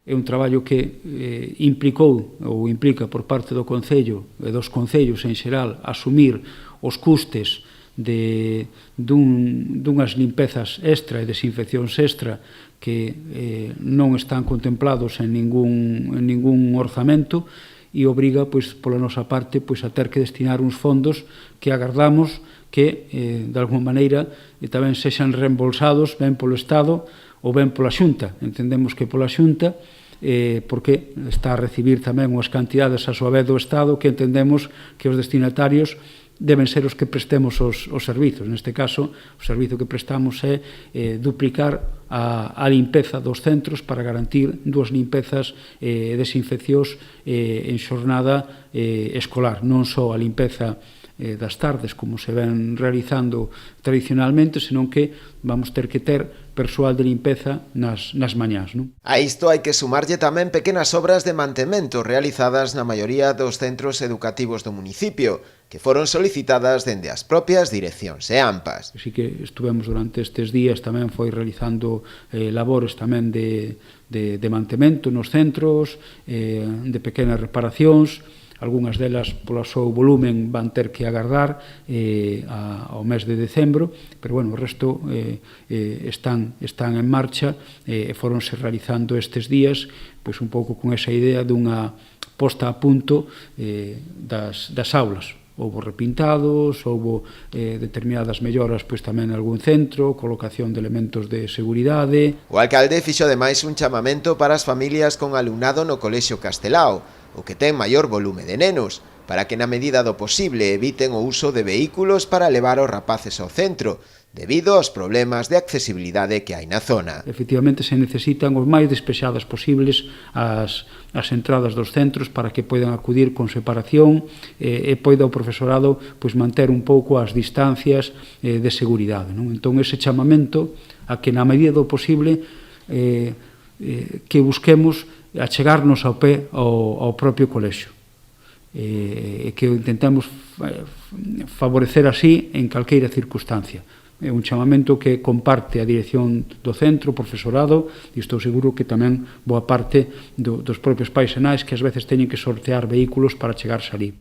É un traballo que implicou ou implica por parte do Concello e dos concellos en xeral asumir os custes dunhas limpezas extra e desinfeccións extra que non están contemplados en ningún orzamento e obriga, pola nosa parte, a ter que destinar uns fondos que agardamos que, de alguma maneira, tamén sexan reembolsados ben polo Estado ou ben pola Xunta. Entendemos que pola Xunta, porque está a recibir tamén unhas cantidades a súa vez do Estado que entendemos que os destinatarios deben ser os que prestemos os servizos. Neste caso, o servizo que prestamos é duplicar a limpeza dos centros para garantir dúas limpezas e desinfeccións en xornada escolar, non só a limpeza das tardes, como se ven realizando tradicionalmente, senón que vamos ter que ter persoal de limpeza nas mañás. A isto hai que sumarlle tamén pequenas obras de mantemento realizadas na maioría dos centros educativos do municipio, que foron solicitadas dende as propias direccións e AMPAs. Así que estuvemos durante estes días tamén foi realizando labores tamén de mantemento nos centros, de pequenas reparacións. Algúnas delas, polo seu volumen, van ter que agardar ao mes de decembro, pero, bueno, o resto están en marcha e foronse realizando estes días, pois un pouco con esa idea dunha posta a punto das aulas. Houbo repintados, houbo determinadas melloras pois tamén en algún centro, colocación de elementos de seguridade. O alcalde fixo ademais un chamamento para as familias con alumnado no Colexio Castelao, o que ten maior volume de nenos, para que na medida do posible eviten o uso de vehículos para levar os rapaces ao centro, debido aos problemas de accesibilidade que hai na zona. Efectivamente, se necesitan os máis despexadas posibles as entradas dos centros para que poidan acudir con separación e poida o profesorado manter un pouco as distancias de seguridade. Entón, ese chamamento a que na medida do posible que busquemos achegarnos ao pé ao propio colexio e que intentemos favorecer así en calqueira circunstancia. É un chamamento que comparte a dirección do centro, o profesorado, e estou seguro que tamén boa parte dos propios pais e nais que ás veces teñen que sortear vehículos para chegarse alí.